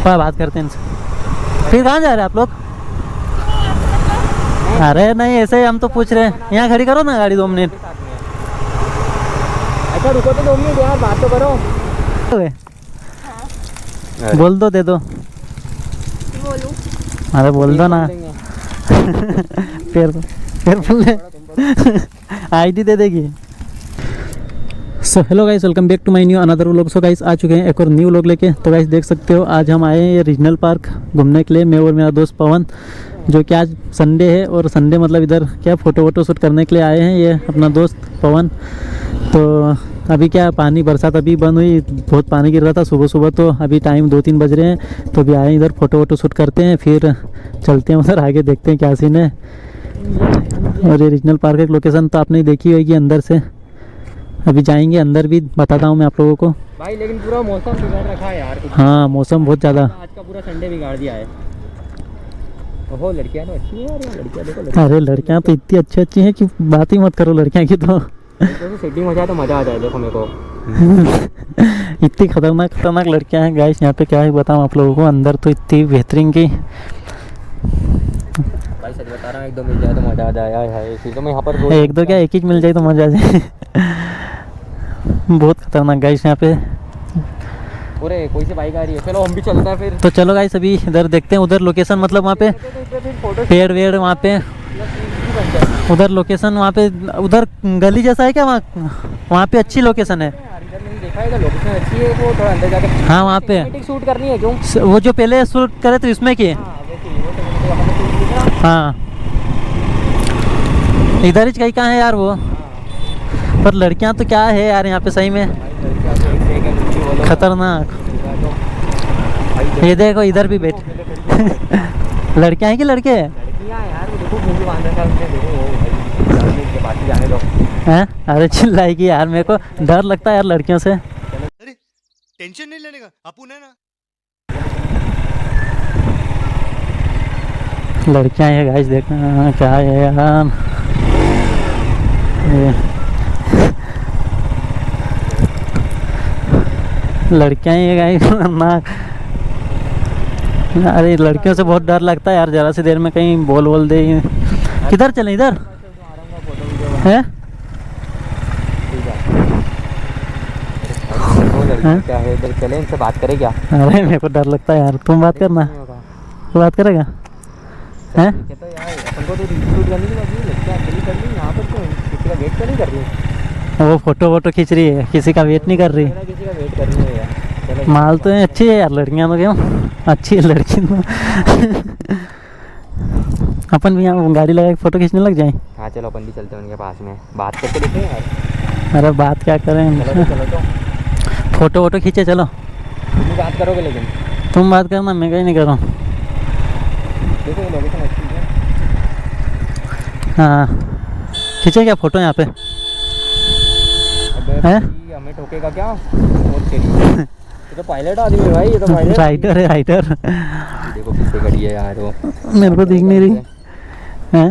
बात करते हैं इनसे। फिर कहाँ जा रहे हैं आप लोग? अरे नहीं, ऐसे ही हम तो पूछ रहे हैं। यहाँ खड़ी करो ना गाड़ी 2 मिनट। अच्छा रुको तो 2 मिनट यार, बात तो करो। बोल दो, दे दो। बोलूं? अरे बोल दो ना। फिर बोल दे। आईडी दे देगी। So hello guys, welcome back to my new another vlog. So guys आ चुके हैं एक और न्यू व्लॉग लेके। तो गाइस देख सकते हो आज हम आए हैं ये रीजनल पार्क घूमने के लिए, मैं और मेरा दोस्त पवन, जो कि आज संडे है। और संडे मतलब इधर क्या फ़ोटो शूट करने के लिए आए हैं। ये अपना दोस्त पवन। तो अभी क्या पानी बरसात अभी बंद हुई, बहुत पानी गिर रहा था सुबह सुबह। तो अभी टाइम 2-3 बज रहे हैं। तो अभी आए इधर फ़ोटो शूट करते हैं, फिर चलते हैं उधर आगे, देखते हैं क्या सीन है। और ये रीजनल पार्क की लोकेशन तो आपने देखी होगी अंदर से। अभी जाएंगे अंदर भी, बताता हूँ मैं आप लोगों को भाई। लेकिन पूरा मौसम बिगाड़ रखा है यार कुछ। हाँ मौसम बहुत ज़्यादा। आज का पूरा संडे बिगाड़ दिया है। ओहो लड़कियां तो अच्छी है यार, लड़कियां देखो। अरे लड़कियाँ तो इतनी अच्छी हैं कि बात ही मत करो लड़कियाँ की। तो सेटिंग हो जाए तो मज़ा आ जाए। देखो मेरे को इतनी खतरनाक लड़कियाँ हैं गाइस यहाँ पे, क्या ही बताऊँ आप लोगों को। अंदर तो इतनी बेहतरीन की, भाई सच बता रहा हूँ, 1-2 मिल जाए तो मज़ा आ जाए है। इसी तो मैं यहाँ पर 1-2 क्या 1 ही मिल जाए तो मज़ा आ जाए। बहुत खतरनाक गाइस यहाँ पे। पूरे कोई सी बाइक आ रही है। चलो हम भी चलते हैं फिर। तो चलो गाइस अभी इधर देखते हैं उधर लोकेशन, मतलब वहाँ पे पेड़ वेड़, वहाँ पे उधर लोकेशन, वहाँ पे उधर गली जैसा है क्या? वहाँ पे अच्छी लोकेशन है। देखा है लोकेशन अच्छी है, वो थोड़ा अंदर जाकर। हाँ वहाँ पे शूट करनी है क्यों? वो जो पहले शूट करे तो इसमें की। हाँ इधर ही कहीं कहाँ है यार वो। पर लड़कियां तो क्या है यार यहाँ पे सही में खतरनाक। ये देखो इधर भी बैठ लड़कियां हैं कि लड़के हैं? हैं? अरे चिल्लाएगी यार, मेरे को डर लगता है यार लड़कियों से। अरे टेंशन नहीं लेने का, अपुन है ना। लड़कियां हैं गाइस, देखना क्या है यार। लड़कियां ही है गाइस, खतरनाक। अरे लड़कियों से बहुत डर लगता है यार, जरा सी देर में कहीं बोल दे। किधर चलें? इधर है? क्या है इधर? चले इनसे बात करें क्या? अरे मेरे को डर लगता है यार, तुम बात करना। तू बात करेगा हैं? तो यार अपन को तो शूट करनी है, लड़कियां अकेली कर ली यहाँ पर, तो किसी का वेट तो नहीं कर रही। वो फोटो खींच रही है, किसी का वेट नहीं कर रही। किसी का वेट कर रही है यार। माल तो अच्छी है यार लड़कियां तो, क्यों अच्छी है लड़की तो। अपन भी यहाँ गाड़ी लगा के फोटो खींचने लग जाए। हाँ चलो अपन भी चलते हैं उनके पास में, बात करके देखते हैं यार। अरे बात क्या करें, चलो तो फोटो खींचे चलो। तुम बात करोगे लेकिन? तुम बात करना, मैं कहीं नहीं कर रहा हूँ। देखो ये लोकेशन अच्छी है। हाँ खींचे क्या फोटो यहाँ पे? अबे हमें ठोकेगा क्या? ये तो पायलट आदमी है भाई, ये तो पायलट राइडर है, राइडर। देखो पीछे खड़ी है यार वो। मेरे को दिख नहीं रही है।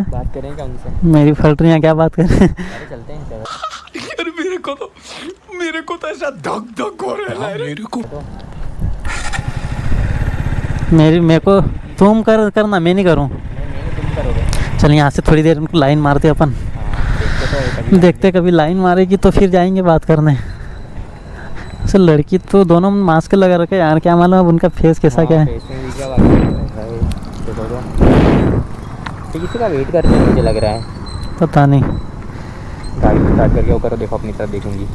बात करें क्या उनसे? मेरी फट रही है, क्या बात करें? अरे चलते हैं यार मेरे को तो ऐसा धक हो रहा है मेरे को। मेरे को तुम करना, मैं नहीं करूँ। तुम करोगे। चल यहाँ से थोड़ी देर उनको लाइन मारते अपन। देखते कभी लाइन मारेगी तो फिर जाएंगे बात करने। सर लड़की तो दोनों मास्क लगा रखे यार, क्या मालूम अब उनका फेस कैसा क्या है। किसी का वेट करते हैं मुझे लग रहा है। पता नहीं। गाड़ी स्टार्ट करके वो करो, देखो अपनी तरफ देखूंगी।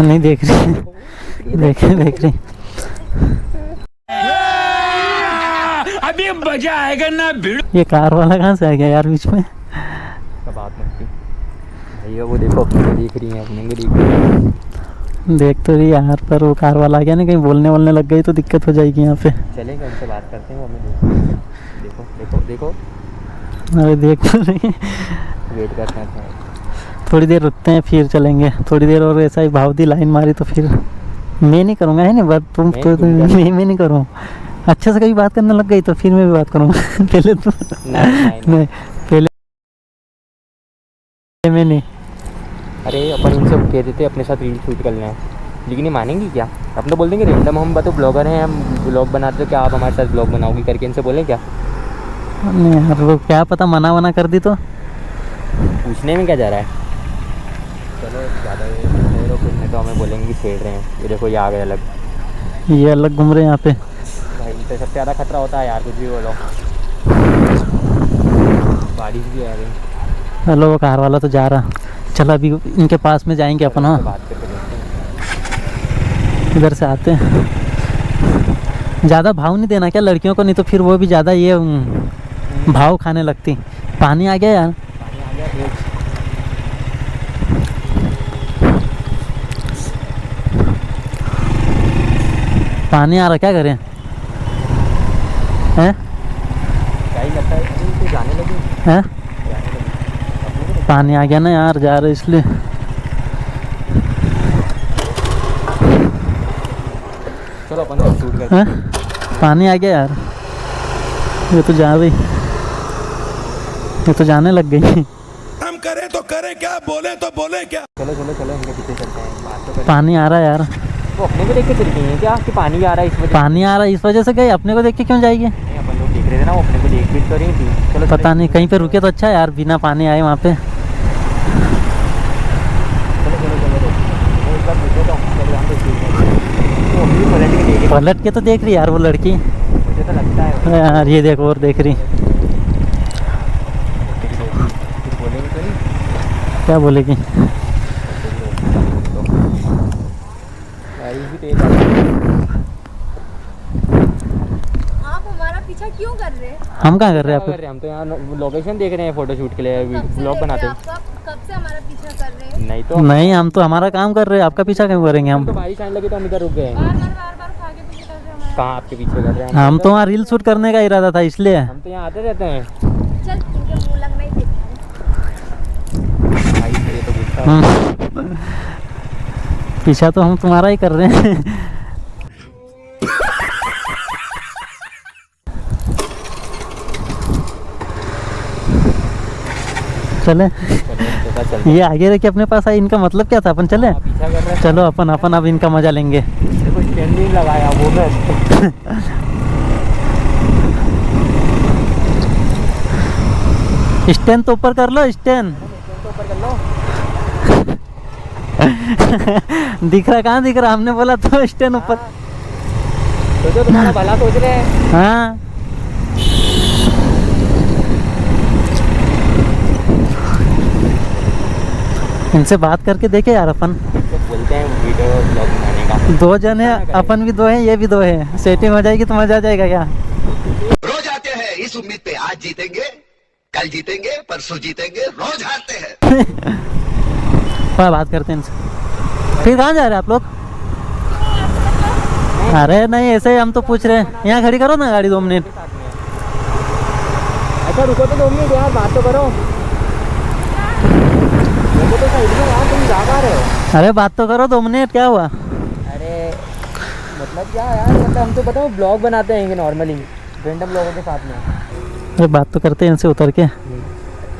नहीं देख रही, देख रही। अभी मजा आएगा ना। ये कार वाला कहाँ से आ गया यार बीच में? बात मत की भैया, वो देखो अपने को देख रही है, अपने को देख रही है। देख तो रही यार, पर वो कार वाला आ गया ना, कहीं बोलने लग गई तो दिक्कत हो जाएगी यहाँ पे। चलेंगे उनसे बात करते हैं, वो हमें देखो देखो देखो। अरे देख तो रही, वेट करते हैं थोड़ी देर रुकते हैं फिर चलेंगे। थोड़ी देर और ऐसा ही भाव दी लाइन मारी तो फिर मैं नहीं करूँगा, है ना बात। तुम तो मैं नहीं करूँ। अच्छे से कभी बात करने लग गई तो फिर मैं भी बात करूँगा। पहले तो नहीं, पहले में नहीं। अरे अपन इनसे कह देते अपने साथ रील शूट कर लें, लेकिन ये मानेंगी क्या? अपन तो बोल देंगे रेंडम हम तो ब्लॉगर हैं, हम ब्लॉग बनाते हो, क्या आप हमारे साथ ब्लॉग बनाओगी करके इनसे बोलें क्या? नहीं यार, वो क्या पता मना वना कर दी तो। पूछने में क्या जा रहा है? चलो ज़्यादा फिर नहीं तो हमें बोलेंगे छेड़ रहे हैं। ये देखो ये आ गए अलग, ये अलग घूम रहे हैं यहाँ पे। भाई इनसे सबसे ज़्यादा खतरा होता है यार, कुछ भी बोलो। बारिश भी आ रही, हेलो, वो कार वाला तो जा रहा। चलो अभी इनके पास में जाएंगे अपन। हाँ, बात करके देखते हैं। इधर से आते हैं। ज़्यादा भाव नहीं देना क्या लड़कियों को, नहीं तो फिर वो भी ज़्यादा ये भाव खाने लगती। पानी आ गया यार। पानी आ गया। पानी आ रहा, क्या करें? हैं क्या ही लगता है अभी तो जाने लगे, हैं? जाने लगे। पानी आ गया ना यार, जा रहे इसलिए। चलो अपन शूट करते हैं? पानी आ गया यार। ये तो जा रही, ये तो जाने लग गई। हम करें तो करें क्या, बोले तो बोले क्या। चलो चलो चलो इनके पीछे चलते हैं, बात तो करें। पानी आ रहा है यार। वो अपने को देख के चल गई है क्या कि पानी आ रहा है इस वजह? पानी आ रहा है इस वजह से गई, अपने को देख के क्यों जाएगी? नहीं अपन लोग देख रहे थे ना, वो अपने को देख भी तो रही थी। चलो पता नहीं, कहीं पे रुके तो अच्छा है यार, बिना पानी आए वहाँ पे। चलो चलो चलो वो एक बार पूछो तो चलो हम तो ठीक है। वो अभी भी पलट के देख रही, पलट के तो देख रही यार वो लड़की। मुझे तो लगता है यार ये देखो, और देख रही। कुछ बोलेंगे तो नहीं? क्या बोलेगी? बारिश भी तेज आ रही है। आप हमारा पीछा क्यों कर रहे हैं? हम कहाँ कर रहे हैं क्या कर आप? रहे हैं? हम तो यहाँ लोकेशन देख रहे हैं फोटो शूट के लिए, कब से ब्लॉग देख बनाते रहे हैं। हैं? आप कब से हमारा पीछा कर रहे हैं? नहीं तो नहीं, हम तो हमारा काम कर रहे हैं, आपका पीछा क्यों करेंगे हम तो हम? बारिश आने लगी तो हम इधर रुक गए। बार बार आगे पीछे कर रहे हैं हमारा। कहाँ आपके पीछे कर रहे हैं? हम तो वहाँ रील शूट करने का इरादा था इसलिए। हम तो यहाँ आते रहते हैं। चल इनके मुंह लगना ही देखते हैं। भाई ये तो गुस्सा है। पीछा तो हम तुम्हारा ही कर रहे हैं। चले, चलो इनके साथ चलते ये आगे रह के अपने पास आई, इनका मतलब क्या था? अपन चले। हैं। पीछा कर रहे हैं। चलो अपन अपन अब इनका मजा लेंगे। देखो स्टैंड नहीं लगाया वो मैं स्टैंड तो ऊपर कर लो, स्टैंड। तो ऊपर कर लो। दिख रहा? कहाँ दिख रहा? हमने बोला तो स्टैंड ऊपर। सोचो तुम्हारा भला सोच रहे हैं। हाँ, इनसे बात करके देखे यार अपन। तो बोलते हैं वीडियो ब्लॉग बनाने का। दो जन है, अपन भी दो हैं, ये भी दो है, सेटिंग हो जाएगी तो मजा आ जाएगा क्या? रोज आते हैं इस उम्मीद पे आज जीतेंगे, कल जीतेंगे, परसों जीतेंगे, रोज हारते हैं। हाँ, बात करते हैं इनसे। फिर कहाँ जा रहे हैं आप लोग? अरे नहीं, ऐसे ही हम तो पूछ रहे हैं। यहाँ खड़ी करो ना गाड़ी 2 मिनट। अच्छा रुको तो 2 मिनट यार, बात तो करो। देखो तो साइड में यार, तुम जा रहे हो। अरे बात तो करो 2 मिनट, क्या हुआ? अरे मतलब क्या यार, मतलब हम तो बताओ ब्लॉग बनाते हैं नॉर्मली रैंडम लोगों के साथ में। अरे बात तो करते हैं इनसे उतर के।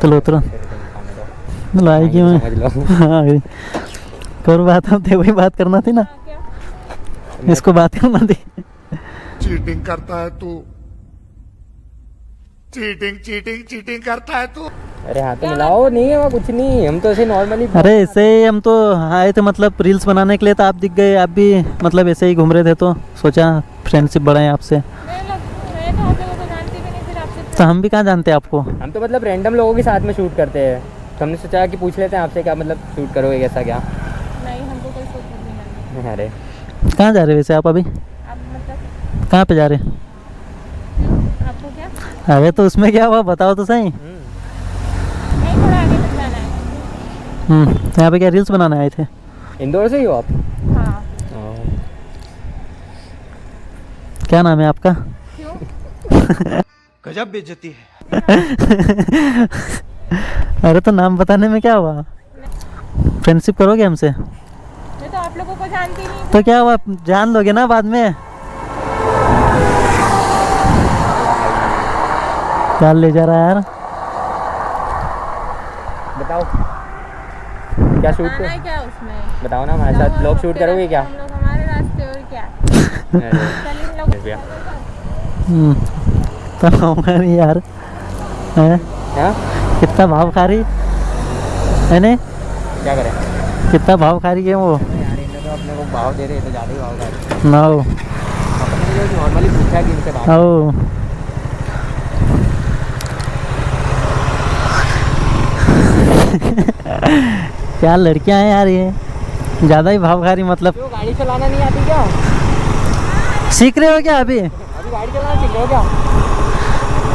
चलो उतरो। लाएगी मैं। समझ लो। हाँ, करो बात, हम तेरे ही बात करना थी ना, इसको बात करना थी। चीटिंग करता है तू, चीटिंग चीटिंग चीटिंग करता है तू। अरे हाँ तो मिलाओ, नहीं है वहाँ कुछ नहीं, हम तो ऐसे नॉर्मली। अरे ऐसे ही हम तो आए थे, मतलब रील्स बनाने के लिए, तो आप दिख गए। आप भी मतलब ऐसे ही घूम रहे थे तो सोचा फ्रेंडशिप बढ़ाएं आपसे। मैं तो आप लोगों को जानती भी नहीं, फिर आपसे तो हम भी कहाँ जानते हैं आपको? हम तो मतलब रैंडम लोगों के साथ में शूट करते हैं, तो हमने सोचा कि पूछ लेते हैं आपसे, क्या मतलब शूट करोगे कैसा क्या? नहीं, हमको कोई सोच नहीं है। अरे कहाँ जा रहे वैसे आप अभी? आप मतलब कहाँ पे जा रहे हैं? आपको क्या? अरे तो उसमें क्या हुआ, बताओ तो सही। नहीं, थोड़ा आगे तक जाना है। तो यहाँ पे क्या रील्स बनाने आए थे? इंदौर से ही हो आप? हाँ। क्या नाम है आपका? क्यों? गजब बेइज्जती है। अरे तो नाम बताने में क्या हुआ? फ्रेंडशिप करोगे हमसे? मैं तो आप लोगों को जानती नहीं। तो क्या हुआ, जान लोगे ना बाद में। क्या ले जा रहा है यार? बताओ क्या शूट बताना है क्या उसमें? बताओ ना, हमारे साथ ब्लॉग शूट करोगे क्या? हम लोग हमारे रास्ते और क्या? अरे चल इन लोग भैया। तो हमारी यार है हाँ कितना भाव खा रही है ने, क्या करें कितना भाव खा रही है वो यार, इन्हें तो अपने को भाव दे रहे हैं तो ज़्यादा ही भाव खा रहे हैं। ना अपने जो नॉर्मली पूछा है कि इनसे बात ओ क्या लड़कियां हैं यार, ये ज़्यादा ही भाव खा रही, मतलब क्यों, गाड़ी चलाना नहीं आती क्या? सीख रहे हो क्या अभी? अभी गाड़ी चलाना सीख रहे हो क्या?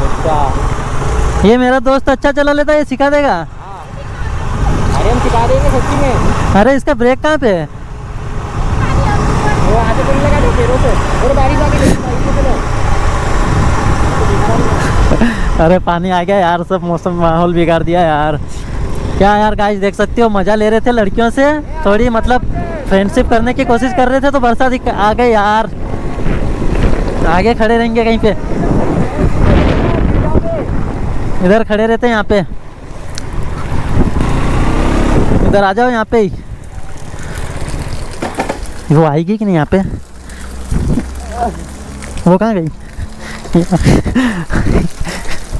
अच्छा ये मेरा दोस्त अच्छा चला लेता है, ये सिखा देगा। हाँ, अरे हम सिखा देंगे सच्ची में। अरे इसका ब्रेक कहाँ पे है? वो आगे चलने लगा तो पैरों से, और बारिश आ गई, बारिश से चलो। अरे पानी आ गया यार, सब मौसम माहौल बिगाड़ दिया यार। क्या यार गाइस, देख सकते हो मज़ा ले रहे थे लड़कियों से, थोड़ी मतलब फ्रेंडशिप करने की कोशिश कर रहे थे तो बरसात आ गई यार। आगे खड़े रहेंगे कहीं पे, इधर खड़े रहते हैं यहाँ पे, इधर आ जाओ यहाँ पे ही। वो आएगी कि नहीं यहाँ पे? वो कहाँ गई?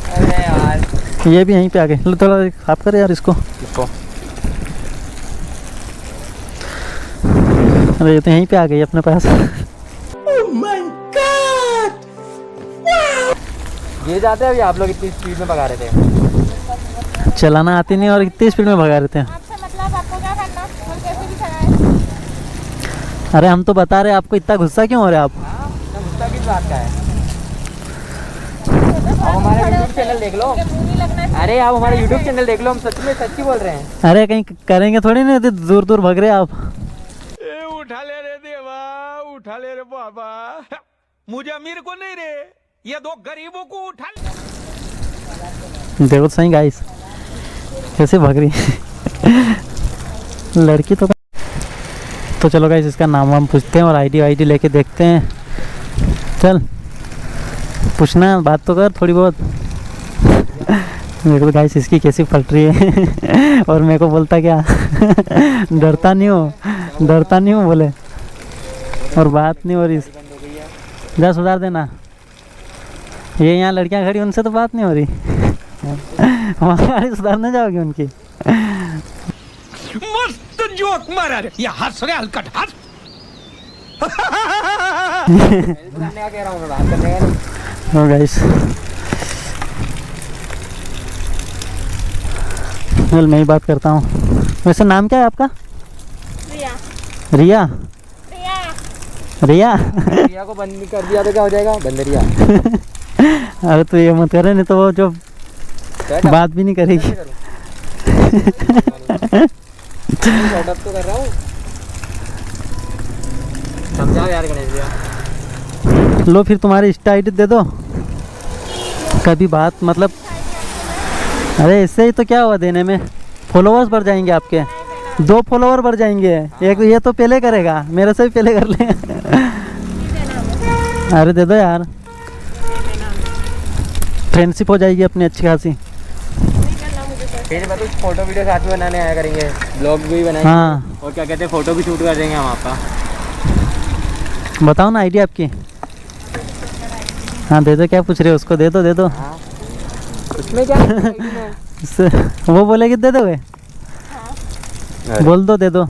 अरे यार ये भी यहीं पे आ गए। लो थोड़ा आप करे यार इसको। इसको अरे ये तो यहीं पे आ गई अपने पास। गिर जाते हैं अभी, आप लोग इतनी स्पीड में भगा रहे थे। चलाना आती नहीं और इतनी स्पीड में भगा रहे थे। आपसे मतलब आपको क्या करना? और कैसे भी चलाए? अरे हम तो बता रहे हैं आपको, इतना गुस्सा क्यों हो रहे हैं आप? हाँ, इतना गुस्सा किस बात का है? अब हमारा यूट्यूब चैनल देख लो। मुंह नहीं लगना चाहिए। अरे आप हमारा यूट्यूब चैनल देख लो, हम सच में सच्ची बोल रहे हैं। अरे कहीं करेंगे थोड़ी नहीं, तो दूर दूर भग रहे हैं आप। ए उठा ले रे देवा, उठा ले रे बाबा, मुझे अमीर को नहीं रे, ये दो गरीबों को उठा ले। देखो सही गाइस कैसे भग रही लड़की। तो चलो गाइस, इसका नाम वाम पूछते हैं और आईडी लेके देखते हैं। चल पूछना, बात तो कर थोड़ी बहुत। देखो गाइस इसकी कैसी पलट रही है और मेरे को बोलता क्या डरता नहीं हूँ बोले, और बात नहीं हो रही। जा सुधार देना, ये यहाँ लड़कियाँ खड़ी उनसे तो बात नहीं हो रही। हमारी गाड़ी सुधारने जाओगी उनकी? मस्त जोक मारा रे, ये हंस रहे हलकट हंस। करने का कह रहा हूँ मैं, बात करने का नहीं। ओ गाइस चल मैं ही बात करता हूँ। वैसे नाम क्या है आपका? रिया। रिया? रिया। रिया? रिया को बंद कर दिया तो क्या हो जाएगा? बंदरिया। अरे तो ये मत करे, नहीं तो वो जो बात भी नहीं करेगी। सेटअप तो कर रहा हूँ, समझाओ यार गणेश भैया। लो फिर तुम्हारी इंस्टा आईडी दे दो, कभी बात मतलब। अरे इससे ही तो क्या हुआ देने में, फॉलोअर्स बढ़ जाएंगे आपके, 2 फॉलोअर बढ़ जाएंगे। एक ये तो पहले करेगा, मेरे से भी पहले कर ले। अरे दे दो यार, फ्रेंडशिप हो जाएगी अपनी अच्छी खासी। फिर मैं तो फोटो वीडियो साथ में बनाने आया करेंगे, ब्लॉग भी बनाएंगे। हाँ और क्या कहते हैं, फोटो भी शूट कर देंगे हम आपका। बताओ ना आईडी आपकी। हाँ दे दो, क्या पूछ रहे हो उसको? दे दो। हाँ उसमें क्या वो बोलेगी दे दोगे? बोल दो दे दो।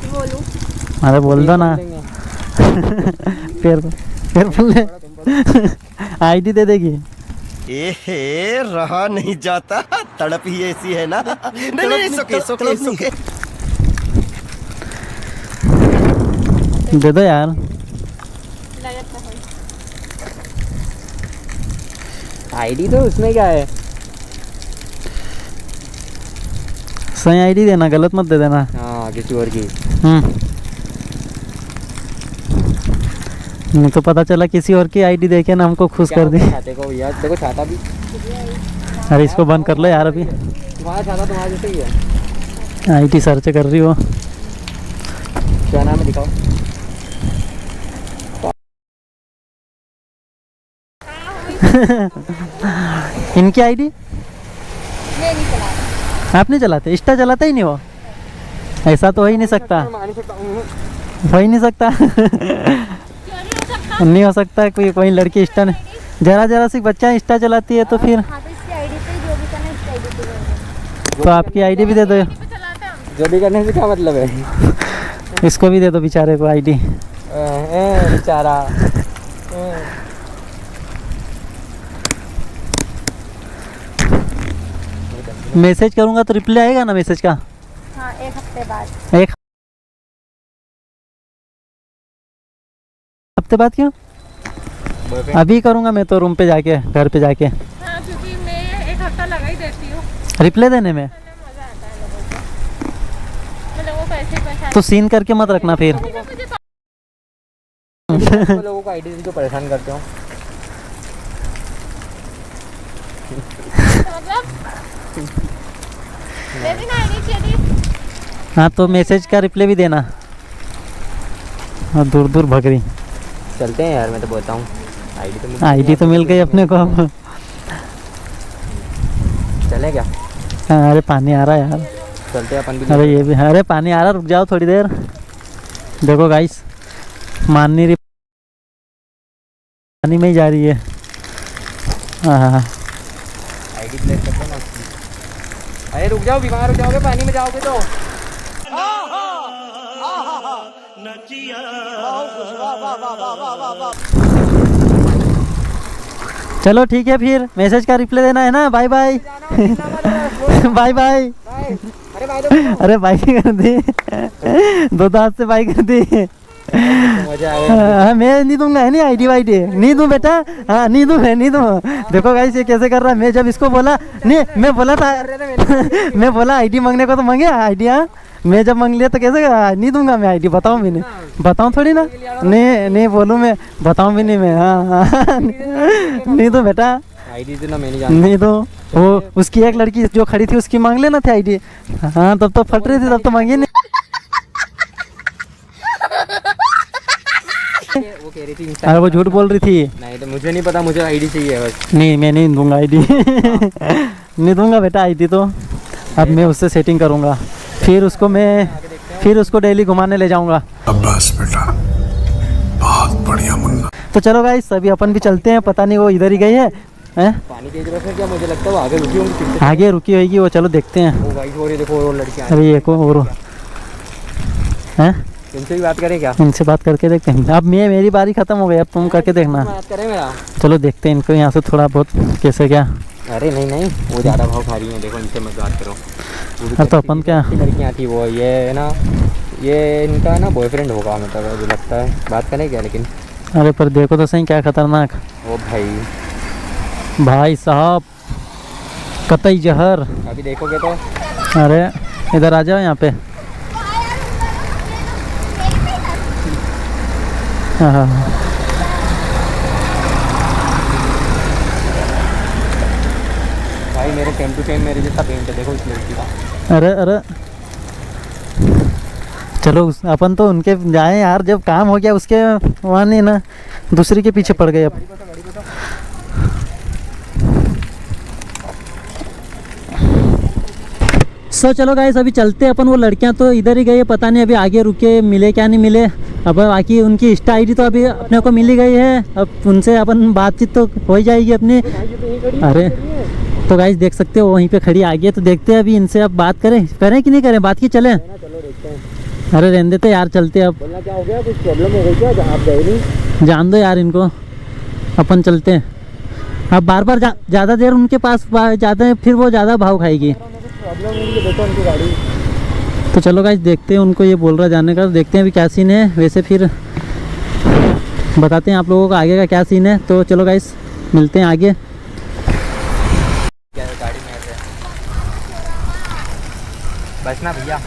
बोलूं? अरे बोल दो ना। फिर बोल आईडी दे देगी। एहे रहा नहीं जाता, तड़प ही ऐसी है ना। नहीं सोके दे दो यार। लगत है। आईडी तो उसमें क्या है? सही आईडी देना, गलत मत दे देना। हाँ किसी और की। नहीं तो पता चला किसी और की आईडी देके ना हमको खुश कर दी। छाते को यार देखो, छाता भी। अरे इसको बंद कर लो यार अभी। तुम्हारा छाता तुम्हारे जैसे ही है। आईडी सर्च कर रही हो। क्या नाम है दिखाओ। इनकी आईडी मैं नहीं चला। आप नहीं चलाते? इंस्टा चलाते ही नहीं हो? ऐसा तो हो ही नहीं सकता, मान नहीं सकता हूँ। हो ही नहीं सकता। क्यों नहीं हो सकता? नहीं हो सकता कोई कोई लड़की इंस्टा जरा सी बच्चा इंस्टा चलाती है तो फिर हाँ तो इसकी आईडी पे जो भी करना है इसकी आईडी पे करना है। तो आपकी आईडी भी दे दो, आईडी पे चलाते हैं हम। जो भी करने से क्या मतलब है? इसको भी दे दो बेचारे को आईडी। बेचारा। मैसेज करूँगा तो रिप्लाई आएगा ना मैसेज का? हाँ 1 हफ्ते बाद। एक हफ्ते बाद क्यों? बॉयफ्रेंड अभी करूँगा मैं तो रूम पे जाके, घर पे जाके हाँ क्योंकि मैं 1 हफ्ता लगा ही देती हूँ, रिप्लाई देने में। मज़ा आता है लोगों को, मैं लोगों को ऐसे ही परेशान। तो सीन करके मत रखना फिर। लोगों को आईडी तो परेशान करते हो। मतलब दे देना आईडी चाहिए। हाँ तो मैसेज का रिप्लाई भी देना। और दूर दूर भग रही। चलते हैं यार, मैं तो बोलता हूँ आईडी तो मिल गई अपने को अब। चले क्या? हाँ, अरे पानी आ रहा है यार। चलते हैं अपन भी। अरे ये भी, अरे पानी आ रहा, रुक जाओ थोड़ी देर। देखो गाइस, मान नहीं रही, पानी में ही जा रही है। हाँ आईडी प्लेस करते हैं ना। अरे रुक जाओ, बीमार हो जाओगे पानी में जाओगे तो। चलो ठीक है फिर, मैसेज का रिप्लाई देना है ना। Bye bye. Bye bye. अरे भाई तो अरे बाय कर दी, दो हाथ से बाय कर दी। मजा आया। हाँ, मैं नहीं दूंगा, है नहीं आईडी वाईडी नहीं दूं बेटा। हाँ नहीं दूं, मैं नहीं दूं। देखो गाइस ये कैसे कर रहा है। मैं जब इसको बोला नहीं, मैं बोला था मैं बोला आईडी मांगने को तो मांगे आईडी। हाँ मैं जब मांग लिया तो कैसे नहीं दूंगा मैं आईडी, बताऊं भी नहीं, बताऊं थोड़ी ना। नहीं बोलूं मैं, बताऊं भी नहीं मैं। हाँ नहीं दूं बेटा, आईडी तो ना मैं नहीं जानता। नहीं दूं। वो उसकी एक लड़की जो खड़ी थी उसकी मांग लेना थे आईडी। हाँ तब तो फट रही थी, तब तो मांगी नहीं। वो कह रही थी अरे वो झूठ बोल रही थी। नहीं तो मुझे नहीं पता, मुझे आईडी चाहिए बस। नहीं मैं नहीं दूंगा आईडी। नहीं दूंगा बेटा आईडी तो। अब मैं उससे सेटिंग करूंगा, फिर उसको डेली घुमाने ले जाऊंगा। बस बेटा, बहुत बढ़िया मुन्ना। तो चलो गाइस अभी अपन भी चलते हैं, पता नहीं वो इधर ही गई है। हैं? पानी की जरूरत है क्या? मुझे लगता है वो आगे रुकी होंगी फिर से। आगे रुकी होगी वो, चलो देखते हैं। वो गाइस हो रही, देखो वो लड़कियां अरे एक और हैं, इनसे भी बात करें क्या? इनसे बात करके देखते हैं। अब मेरी बारी खत्म हो गई, अब तुम करके देखना। बात करें मेरा। चलो देखते हैं इनको यहाँ से थोड़ा बहुत कैसे क्या। अरे नहीं वो ज़्यादा भाव खा रही हैं, देखो इनसे मत बात करो। अरे तो अपन क्या, लड़कियाँ थी वो, ये है ना, ये इनका ना बॉयफ्रेंड होगा मतलब, मुझे लगता है। बात करें क्या? लेकिन अरे पर देखो तो सही क्या खतरनाक। वो भाई साहब कतई जहर। अभी देखोगे तो। अरे इधर आ जाओ यहाँ पे। हाँ भाई मेरे सेम टू सेम मेरे जैसा पेंट है, देखो इस लड़की का। अरे चलो अपन तो उनके जाए यार, जब काम हो गया उसके वहाँ नहीं ना, दूसरी के पीछे पड़ गए अब। सो चलो गाइस अभी चलते अपन। वो लड़कियां तो इधर ही गई है, पता नहीं अभी आगे रुके मिले क्या नहीं मिले। अब बाकी उनकी इंस्टा आईडी तो अभी अपने को मिली गई है, अब उनसे अपन बातचीत तो हो ही जाएगी अपनी। अरे तो गाइस देख सकते हो वहीं पे खड़ी आ गई है, तो देखते हैं अभी इनसे अब बात करें कि नहीं करें, बात की चले। अरे रहने देते यार, चलते अब। बोलना क्या हो गया? कुछ प्रॉब्लम हो गई क्या? आप गए नहीं? जान दो यार इनको, अपन चलते हैं। अब बार ज़्यादा देर उनके पास ज़्यादा, फिर वो ज़्यादा भाव खाएगी। प्रॉब्लम नहीं, देखो उनकी गाड़ी। तो चलो गाइस देखते हैं, उनको ये बोल रहा जाने का, देखते हैं अभी क्या सीन है। वैसे फिर बताते हैं आप लोगों को आगे का क्या सीन है। तो चलो गाइस मिलते हैं आगे। क्या गाड़ी में ऐसे बस ना भैया।